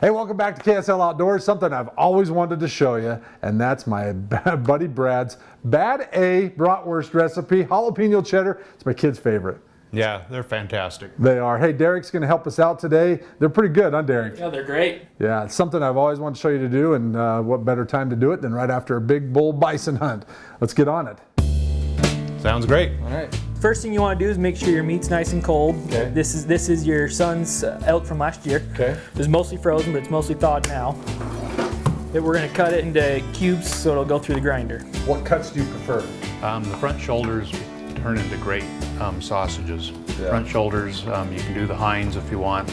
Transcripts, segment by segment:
Hey, welcome back to KSL Outdoors. Something I've always wanted to show you, and that's my buddy Brad's Bad A Bratwurst recipe, jalapeno cheddar. It's my kid's favorite. Yeah, they're fantastic. They are. Hey, Derek's going to help us out today. They're pretty good, huh, Derek? Yeah, they're great. Yeah, it's something I've always wanted to show you to do, and what better time to do it than right after a big bull bison hunt. Let's get on it. Sounds great. All right. First thing you want to do is make sure your meat's nice and cold. Okay. This is your son's elk from last year. Okay. It was mostly frozen, but it's mostly thawed now. Then we're going to cut it into cubes so it'll go through the grinder. What cuts do you prefer? The front shoulders turn into great sausages. Yeah. Front shoulders, you can do the Heinz if you want,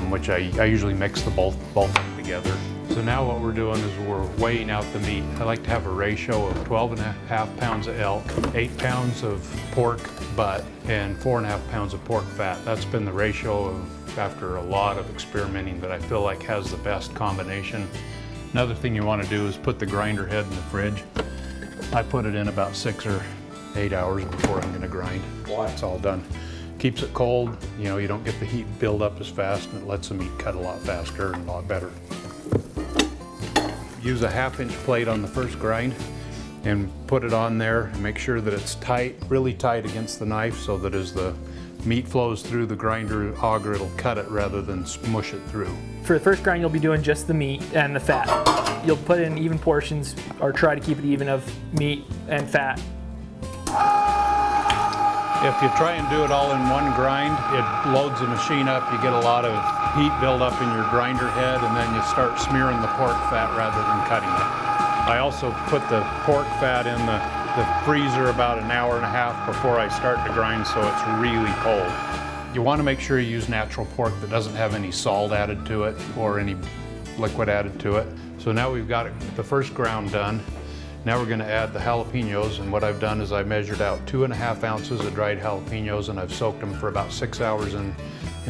which I usually mix the both of them together. So now what we're doing is we're weighing out the meat. I like to have a ratio of 12.5 pounds of elk, 8 pounds of pork butt, and 4.5 pounds of pork fat. That's been the ratio of, after a lot of experimenting, that I feel like has the best combination. Another thing you want to do is put the grinder head in the fridge. I put it in about 6 or 8 hours before I'm going to grind. Why? It's all done. Keeps it cold, you know, you don't get the heat build up as fast, and it lets the meat cut a lot faster and a lot better. Use a 1/2-inch plate on the first grind and put it on there and make sure that it's tight, really tight against the knife, so that as the meat flows through the grinder auger, it'll cut it rather than smush it through. For the first grind, you'll be doing just the meat and the fat. You'll put in even portions or try to keep it even of meat and fat. If you try and do it all in one grind, it loads the machine up, you get a lot of heat build up in your grinder head, and then you start smearing the pork fat rather than cutting it. I also put the pork fat in the freezer about 1.5 hours before I start to grind, so it's really cold. You want to make sure you use natural pork that doesn't have any salt added to it or any liquid added to it. So now we've got the first ground done. Now we're going to add the jalapenos, and what I've done is I measured out 2.5 ounces of dried jalapenos, and I've soaked them for about 6 hours in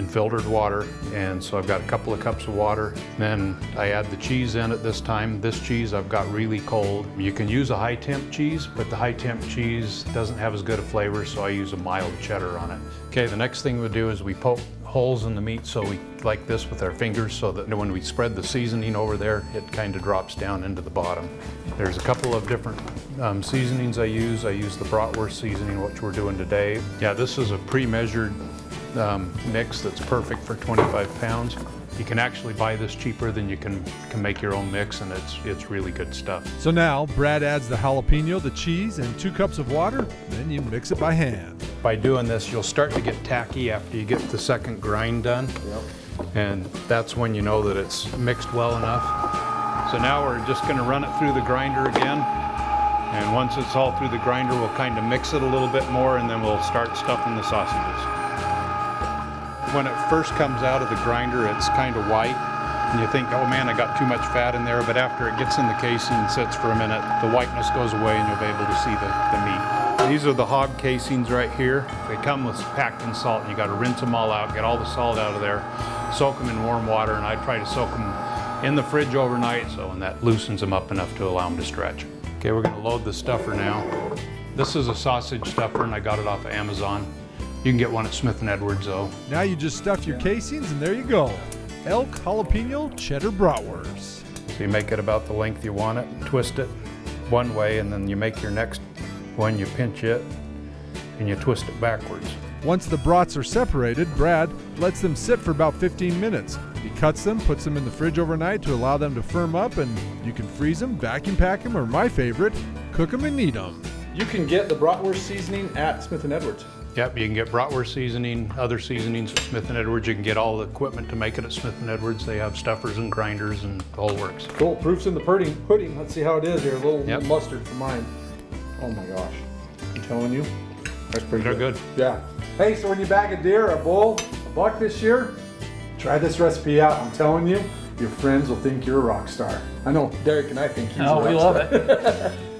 filtered water. And so I've got a couple of cups of water. Then I add the cheese in at this time. This cheese I've got really cold. You can use a high temp cheese, but the high temp cheese doesn't have as good a flavor, so I use a mild cheddar on it. Okay, the next thing we do is we poke holes in the meat, so we like this with our fingers, so that when we spread the seasoning over there, it kind of drops down into the bottom. There's a couple of different seasonings I use. I use the Bratwurst seasoning, which we're doing today. Yeah, this is a pre-measured mix that's perfect for 25 pounds. You can actually buy this cheaper than you can make your own mix, and it's really good stuff. So now Brad adds the jalapeno, the cheese, and 2 cups of water. Then you mix it by hand. By doing this, you'll start to get tacky after you get the second grind done. Yep. And that's when you know that it's mixed well enough. So now we're just going to run it through the grinder again. And once it's all through the grinder, we'll kind of mix it a little bit more, and then we'll start stuffing the sausages. When it first comes out of the grinder, it's kind of white. And you think, oh man, I got too much fat in there. But after it gets in the casing and sits for a minute, the whiteness goes away and you'll be able to see the meat. These are the hog casings right here. They come with packed in salt, and you got to rinse them all out, get all the salt out of there, soak them in warm water, and I try to soak them in the fridge overnight, and that loosens them up enough to allow them to stretch. Okay, we're going to load the stuffer now. This is a sausage stuffer, and I got it off of Amazon. You can get one at Smith & Edwards though. Now you just stuff your casings, and there you go. Elk jalapeno cheddar bratwurst. So you make it about the length you want it, twist it one way, and then you make your next one, you pinch it, and you twist it backwards. Once the brats are separated, Brad lets them sit for about 15 minutes. He cuts them, puts them in the fridge overnight to allow them to firm up, and you can freeze them, vacuum pack them, or my favorite, cook them and eat them. You can get the Bratwurst seasoning at Smith & Edwards. Yep, you can get Bratwurst seasoning, other seasonings at Smith & Edwards. You can get all the equipment to make it at Smith & Edwards. They have stuffers and grinders and the whole works. Cool. Proof's in the pudding. Let's see how it is here. A little mustard for mine. Oh my gosh. I'm telling you. That's pretty They're good. Yeah. Hey, so when you bag a deer, a bull, a buck this year, try this recipe out. I'm telling you, your friends will think you're a rock star. I know Derek and I think he's a rock star. Oh, we love it.